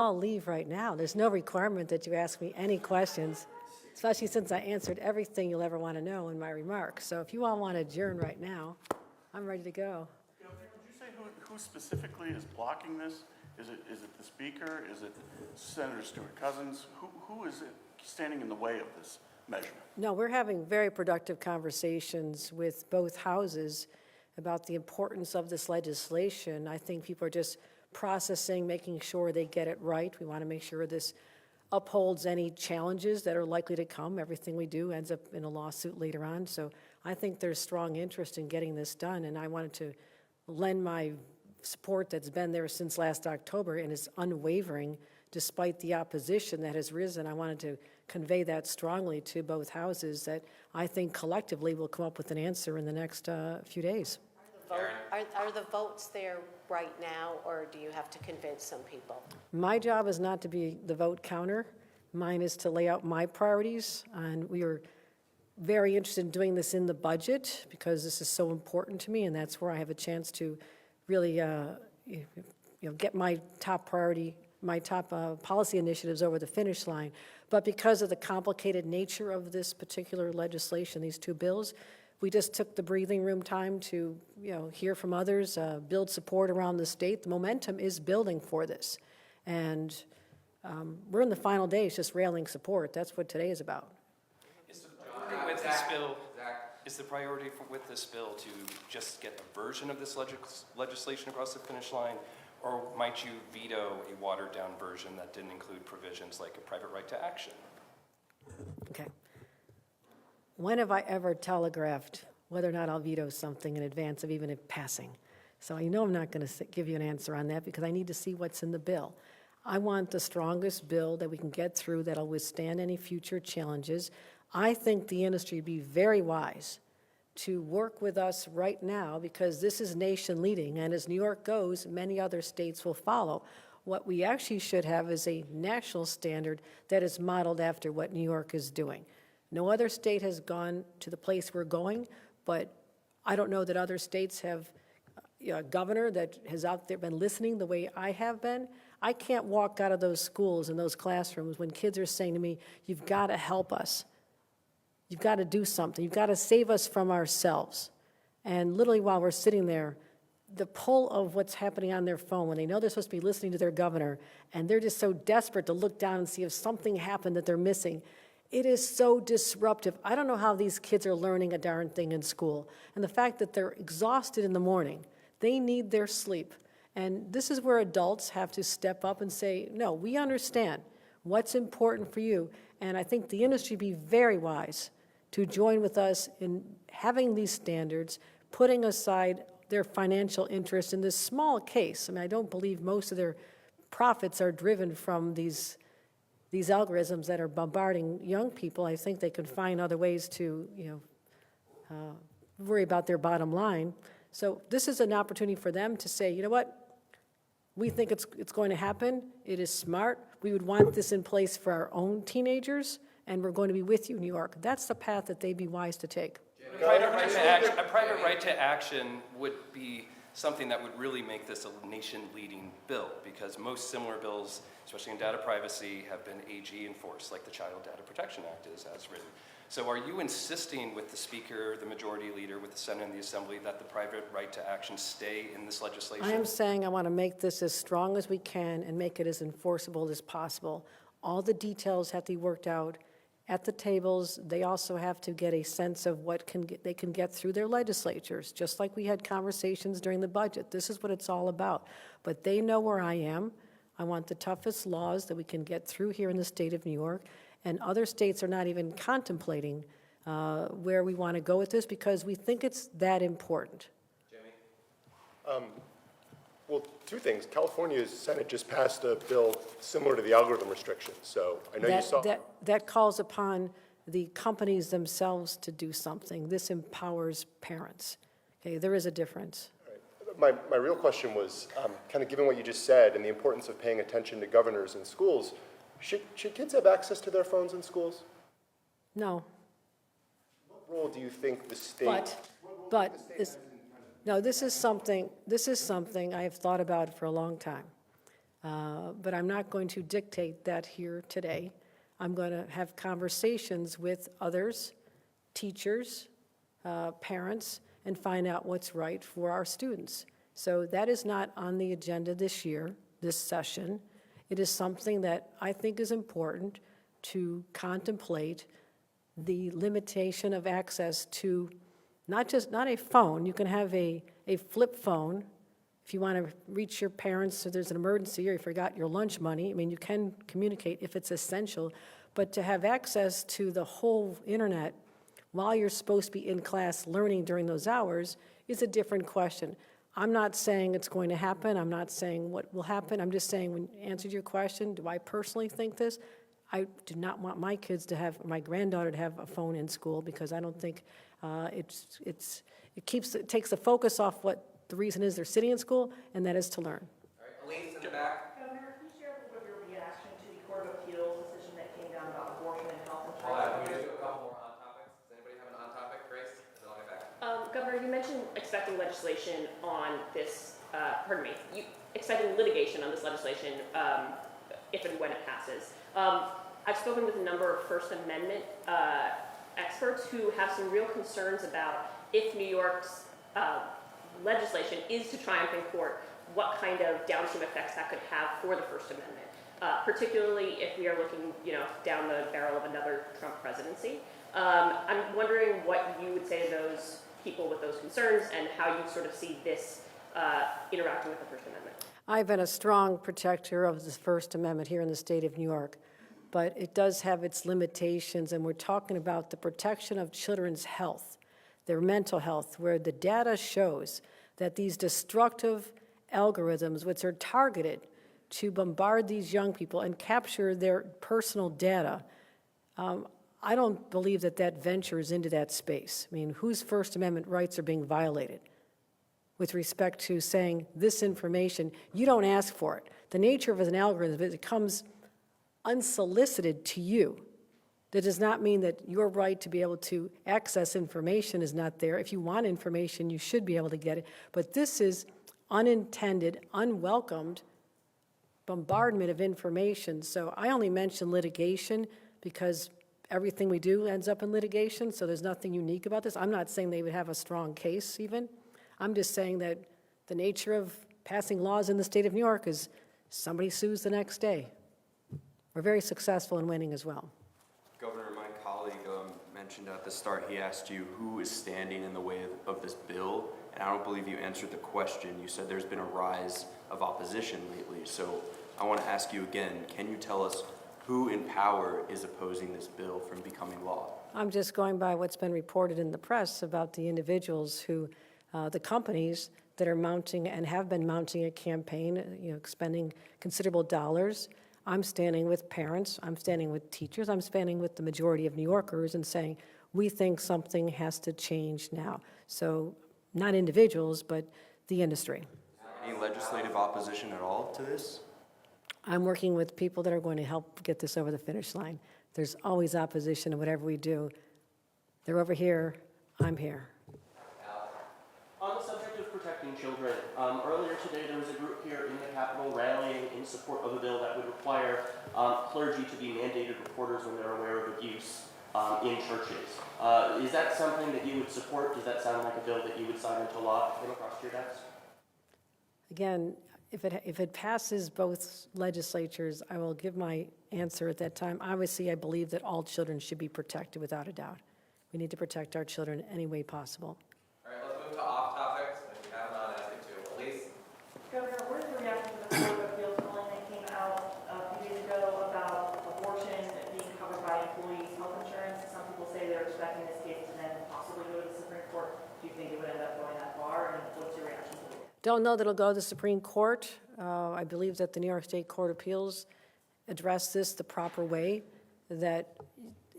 I'll leave right now. There's no requirement that you ask me any questions, especially since I answered everything you'll ever want to know in my remarks. So if you all want to adjourn right now, I'm ready to go. Would you say who specifically is blocking this? Is it the speaker? Is it Senator Stewart Cousins? Who is it standing in the way of this measure? No, we're having very productive conversations with both houses about the importance of this legislation. I think people are just processing, making sure they get it right. We want to make sure this upholds any challenges that are likely to come. Everything we do ends up in a lawsuit later on. So I think there's strong interest in getting this done, and I wanted to lend my support that's been there since last October and is unwavering despite the opposition that has risen. I wanted to convey that strongly to both houses, that I think collectively we'll come up with an answer in the next few days. Are the votes there right now, or do you have to convince some people? My job is not to be the vote counter. Mine is to lay out my priorities, and we are very interested in doing this in the budget because this is so important to me, and that's where I have a chance to really get my top priority, my top policy initiatives over the finish line. But because of the complicated nature of this particular legislation, these two bills, we just took the breathing room time to hear from others, build support around the state. The momentum is building for this. And we're in the final days just railing support. That's what today is about. Is the priority with this bill to just get a version of this legislation across the finish line, or might you veto a watered-down version that didn't include provisions like a private right to action? Okay. When have I ever telegraphed whether or not I'll veto something in advance of even it passing? So I know I'm not going to give you an answer on that because I need to see what's in the bill. I want the strongest bill that we can get through that'll withstand any future challenges. I think the industry would be very wise to work with us right now because this is nation leading, and as New York goes, many other states will follow. What we actually should have is a national standard that is modeled after what New York is doing. No other state has gone to the place we're going, but I don't know that other states have a governor that has out there been listening the way I have been. I can't walk out of those schools and those classrooms when kids are saying to me, you've got to help us. You've got to do something. You've got to save us from ourselves. And literally while we're sitting there, the pull of what's happening on their phone when they know they're supposed to be listening to their governor and they're just so desperate to look down and see if something happened that they're missing, it is so disruptive. I don't know how these kids are learning a darn thing in school. And the fact that they're exhausted in the morning, they need their sleep. And this is where adults have to step up and say, no, we understand what's important for you. And I think the industry be very wise to join with us in having these standards, putting aside their financial interest in this small case. I mean, I don't believe most of their profits are driven from these algorithms that are bombarding young people. I think they can find other ways to, worry about their bottom line. So this is an opportunity for them to say, you know what, we think it's going to happen. It is smart. We would want this in place for our own teenagers, and we're going to be with you, New York. That's the path that they'd be wise to take. A private right to action would be something that would really make this a nation-leading bill, because most similar bills, especially in data privacy, have been AG enforced, like the Child Data Protection Act is as written. So are you insisting with the Speaker, the Majority Leader, with the Senate and the Assembly that the private right to action stay in this legislation? I am saying I want to make this as strong as we can and make it as enforceable as possible. All the details have to be worked out at the tables. They also have to get a sense of what they can get through their legislatures, just like we had conversations during the budget. This is what it's all about. But they know where I am. I want the toughest laws that we can get through here in the state of New York, and other states are not even contemplating where we want to go with this because we think it's that important. Jimmy? Well, two things. California's Senate just passed a bill similar to the algorithm restrictions. So I know you saw that calls upon the companies themselves to do something. This empowers parents. Okay, there is a difference. Right. My real question was kind of given what you just said and the importance of paying attention to governors in schools. Should kids have access to their phones in schools? No. What role do you think the state? But this is something I have thought about for a long time. But I'm not going to dictate that here today. I'm going to have conversations with others, teachers, parents, and find out what's right for our students. So that is not on the agenda this year, this session. It is something that I think is important to contemplate the limitation of access to not a phone. You can have a flip phone if you want to reach your parents if there's an emergency or you forgot your lunch money. I mean, you can communicate if it's essential, but to have access to the whole internet while you're supposed to be in class learning during those hours is a different question. I'm not saying it's going to happen. I'm not saying what will happen. I'm just saying, when you answered your question, do I personally think this? I do not want my kids to have, my granddaughter to have a phone in school, because I don't think it takes the focus off what the reason is they're sitting in school, and that is to learn. All right, Elise in the back. Governor, can you share a little bit of your reaction to the Court of Appeals decision that came down about abortion and health Hold on, insurance? we just do a couple more on topics. Does anybody have an on topic, Grace? And then I'll get back. Governor, you mentioned expecting legislation on this, you expecting litigation on this legislation if and when it passes. I've spoken with a number of First Amendment experts who have some real concerns about if New York's legislation is to triumph in court, what kind of downstream effects that could have for the First Amendment, particularly if we are looking, down the barrel of another Trump presidency. I'm wondering what you would say to those people with those concerns and how you sort of see this interacting with the First Amendment. I've been a strong protector of the First Amendment here in the state of New York, but it does have its limitations, and we're talking about the protection of children's health, their mental health, where the data shows that these destructive algorithms, which are targeted to bombard these young people and capture their personal data, I don't believe that ventures into that space. I mean, whose First Amendment rights are being violated with respect to saying this information, you don't ask for it. The nature of an algorithm is it comes unsolicited to you. That does not mean that your right to be able to access information is not there. If you want information, you should be able to get it. But this is unintended, unwelcomed bombardment of information. So I only mention litigation because everything we do ends up in litigation, so there's nothing unique about this. I'm not saying they would have a strong case even. I'm just saying that the nature of passing laws in the state of New York is somebody sues the next day. We're very successful in winning as well. Governor, my colleague mentioned at the start, he asked you who is standing in the way of this bill, and I don't believe you answered the question. You said there's been a rise of opposition lately, so I want to ask you again, can you tell us who in power is opposing this bill from becoming law? I'm just going by what's been reported in the press about the individuals who, the companies that are mounting and have been mounting a campaign, expending considerable dollars. I'm standing with parents, I'm standing with teachers, I'm standing with the majority of New Yorkers and saying, we think something has to change now. So not individuals, but the industry. Any legislative opposition at all to this? I'm working with people that are going to help get this over the finish line. There's always opposition in whatever we do. They're over here, I'm here. On the subject of protecting children, earlier today there was a group here in the Capitol rallying in support of a bill that would require clergy to be mandated reporters when they're aware of abuse in churches. Is that something that you would support? Does that sound like a bill that you would sign into law if it came across your desk? Again, if it passes both legislatures, I will give my answer at that time. Obviously, I believe that all children should be protected without a doubt. We need to protect our children any way possible. All right, let's move to off topics. If you have not asked it to, Elise. Governor, what is the reaction to the Court of Appeals ruling that came out a few days ago about abortion being covered by employees' health insurance? Some people say they're expecting this case to then possibly go to the Supreme Court. Do you think it would end up going that far, and what's your reaction to it? Don't know that it'll go to the Supreme Court. I believe that the New York State Court of Appeals addressed this the proper way, that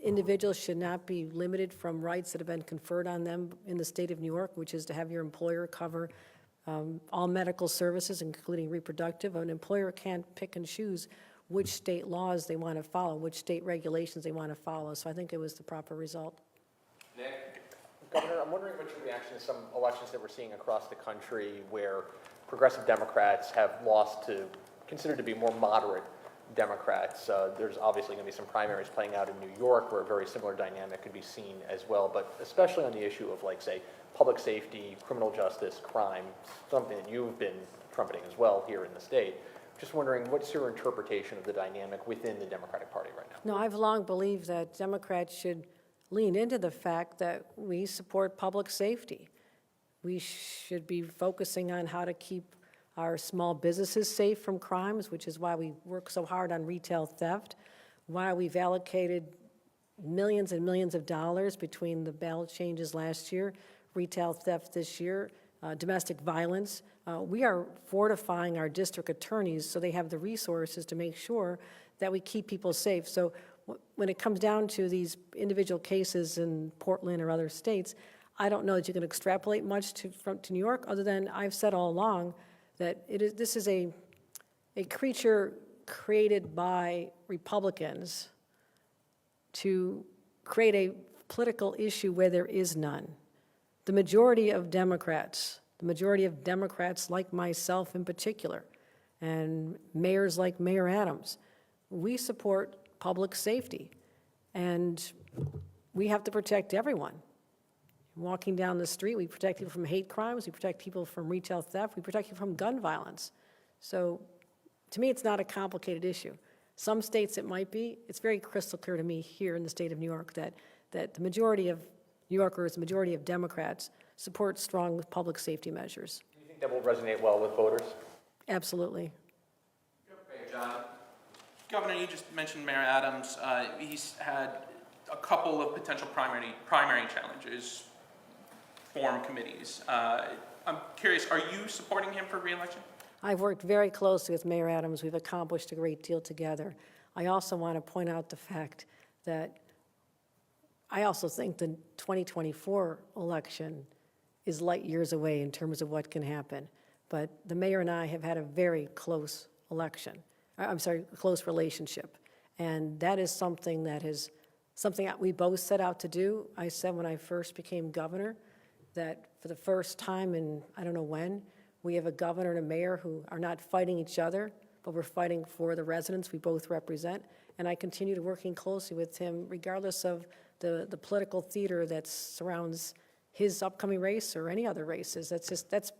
individuals should not be limited from rights that have been conferred on them in the state of New York, which is to have your employer cover all medical services, including reproductive. An employer can't pick and choose which state laws they want to follow, which state regulations they want to follow. So I think it was the proper result. Nick? Governor, I'm wondering what your reaction to some elections that we're seeing across the country where progressive Democrats have lost to considered to be more moderate Democrats. There's obviously going to be some primaries playing out in New York where a very similar dynamic could be seen as well, but especially on the issue of, like, say, public safety, criminal justice, crime, something that you've been trumpeting as well here in the state. Just wondering, what's your interpretation of the dynamic within the Democratic Party right now? No, I've long believed that Democrats should lean into the fact that we support public safety. We should be focusing on how to keep our small businesses safe from crimes, which is why we work so hard on retail theft, why we've allocated millions and millions of dollars between the ballot changes last year, retail theft this year, domestic violence. We are fortifying our district attorneys so they have the resources to make sure that we keep people safe. So when it comes down to these individual cases in Portland or other states, I don't know that you can extrapolate much to New York, other than I've said all along that this is a creature created by Republicans to create a political issue where there is none. The majority of Democrats like myself in particular, and mayors like Mayor Adams, we support public safety, and we have to protect everyone. Walking down the street, we protect people from hate crimes, we protect people from retail theft, we protect people from gun violence. So to me, it's not a complicated issue. Some states it might be. It's very crystal clear to me here in the state of New York that the majority of New Yorkers, the majority of Democrats, support strong public safety measures. Do you think that will resonate well with voters? Absolutely. John. Governor, you just mentioned Mayor Adams. He's had a couple of potential primary challenges, form committees. I'm curious, are you supporting him for re-election? I've worked very closely with Mayor Adams. We've accomplished a great deal together. I also want to point out the fact that I also think the 2024 election is light years away in terms of what can happen. But the mayor and I have had a very close close relationship. And that is something that we both set out to do. I said when I first became governor that for the first time in I don't know when, we have a governor and a mayor who are not fighting each other, but we're fighting for the residents we both represent. And I continue to working closely with him regardless of the political theater that surrounds his upcoming race or any other races. That's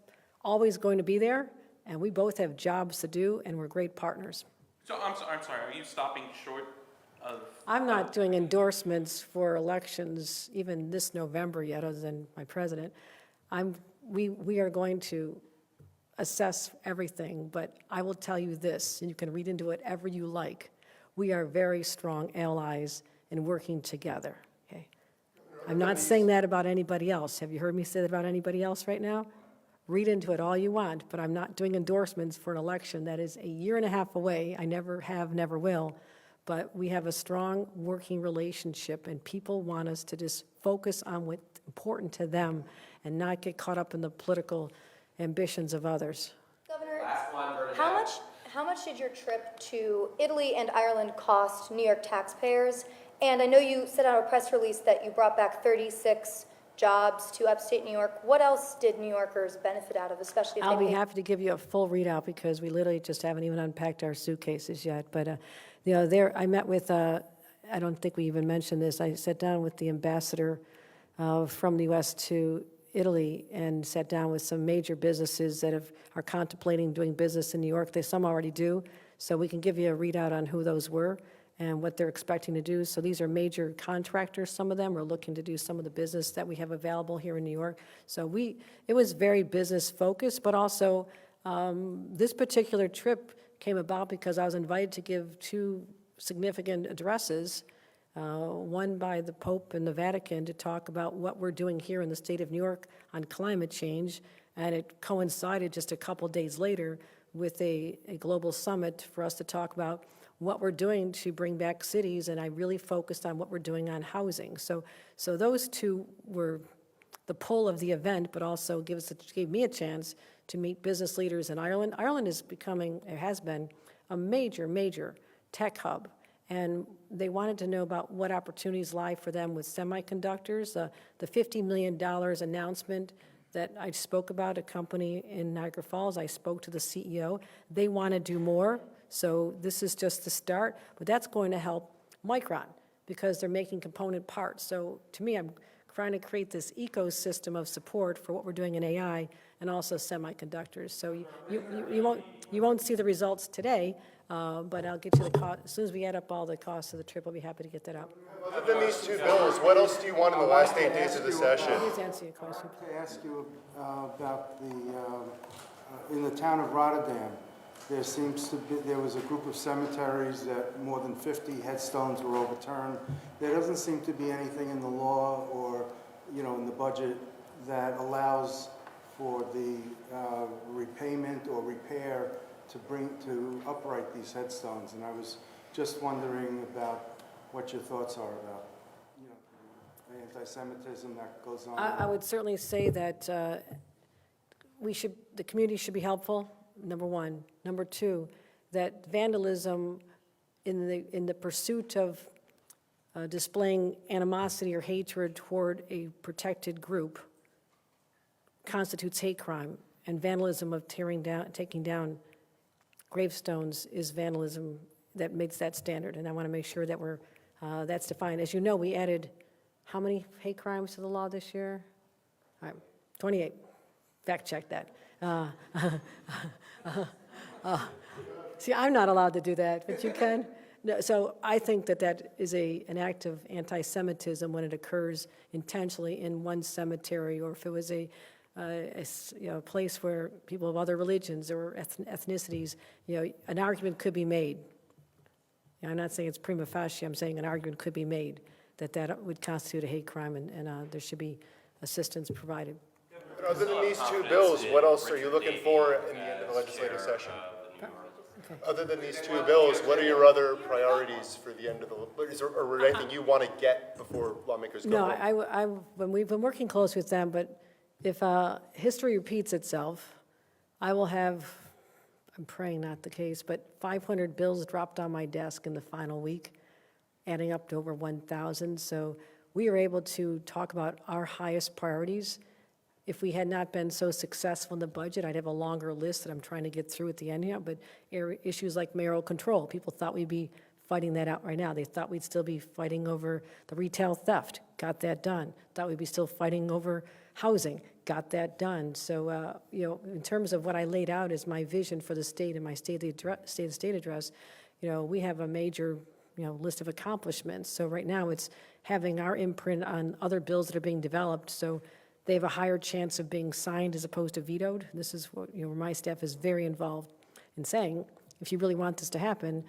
always going to be there, and we both have jobs to do, and we're great partners. So I'm sorry, are you stopping short of? I'm not doing endorsements for elections even this November yet, other than my president. We are going to assess everything, but I will tell you this, and you can read into whatever you like. We are very strong allies in working together. Okay, I'm not saying that about anybody else. Have you heard me say that about anybody else right now? Read into it all you want, but I'm not doing endorsements for an election that is a year and a half away. I never have, never will. But we have a strong working relationship, and people want us to just focus on what's important to them and not get caught up in the political ambitions of others. Governor, Last one, how much did your trip to Italy and Ireland cost New York taxpayers? And I know you said on a press release that you brought back 36 jobs to upstate New York. What else did New Yorkers benefit out of, especially if I'll they be happy to give you a full readout because we literally just haven't even unpacked our suitcases yet. But, there I met with, I don't think we even mentioned this, I sat down with the ambassador from the U.S. to Italy and sat down with some major businesses that are contemplating doing business in New York. Some already do, so we can give you a readout on who those were and what they're expecting to do. So these are major contractors, some of them are looking to do some of the business that we have available here in New York. So it was very business focused, but also this particular trip came about because I was invited to give two significant addresses, one by the Pope and the Vatican to talk about what we're doing here in the state of New York on climate change, and it coincided just a couple days later with a global summit for us to talk about what we're doing to bring back cities, and I really focused on what we're doing on housing. So those two were the pull of the event, but also gave me a chance to meet business leaders in Ireland. Ireland is has been a major, major tech hub, and they wanted to know about what opportunities lie for them with semiconductors. The $50 million announcement that I spoke about, a company in Niagara Falls. I spoke to the CEO. They want to do more, so this is just the start. But that's going to help Micron because they're making component parts. So to me, I'm trying to create this ecosystem of support for what we're doing in AI and also semiconductors. So you won't see the results today, but I'll get you the cost. As soon as we add up all the costs of the trip, I'll be happy to get that out. Other than these two bills, what else do you want in the last 8 days of the session? Please answer your question. To ask you about in the town of Rotterdam, there was a group of cemeteries that more than 50 headstones were overturned. There doesn't seem to be anything in the law or, in the budget that allows for the repayment or repair to upright these headstones. And I was just wondering about what your thoughts are about, the anti-Semitism that goes on. I would certainly say that the community should be helpful, number one. Number two, that vandalism in the pursuit of displaying animosity or hatred toward a protected group constitutes hate crime, and vandalism of taking down gravestones is vandalism that makes that standard, and I want to make sure that that's defined. As you know, we added how many hate crimes to the law this year? All right, 28. Fact check that. See, I'm not allowed to do that, but you can. No, so I think that is an act of anti-Semitism when it occurs intentionally in one cemetery, or if it was a place where people of other religions or ethnicities, an argument could be made. I'm not saying it's prima facie, I'm saying an argument could be made that would constitute a hate crime, and there should be assistance provided. But other than these two bills, what else are you looking for in the end of the legislative session? Okay. Other than these two bills, what are your other priorities for the end of the, or anything you want to get before lawmakers go home? No, we've been working close with them, but if history repeats itself, I will have, I'm praying not the case, but 500 bills dropped on my desk in the final week, adding up to over 1,000. So we are able to talk about our highest priorities. If we had not been so successful in the budget, I'd have a longer list that I'm trying to get through at the end here, but issues like mayoral control, people thought we'd be fighting that out right now. They thought we'd still be fighting over the retail theft, got that done. Thought we'd be still fighting over housing, got that done. So, in terms of what I laid out as my vision for the state and my state address, we have a major, list of accomplishments. So right now it's having our imprint on other bills that are being developed, so they have a higher chance of being signed as opposed to vetoed. This is what, where my staff is very involved in saying, if you really want this to happen,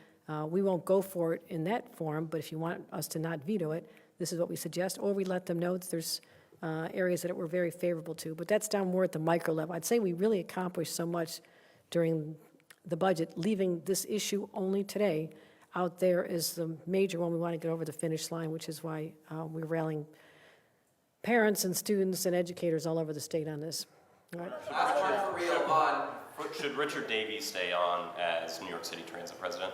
we won't go for it in that form, but if you want us to not veto it, this is what we suggest, or we let them know that there's areas that we're very favorable to. But that's down more at the micro level. I'd say we really accomplished so much during the budget, leaving this issue only today out there is the major one we want to get over the finish line, which is why we're rallying parents and students and educators all over the state on this. All right. Should Richard Davies stay on as New York City Transit president?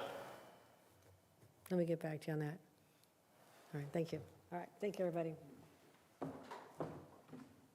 Let me get back to you on that. All right, thank you. All right, thank you, everybody.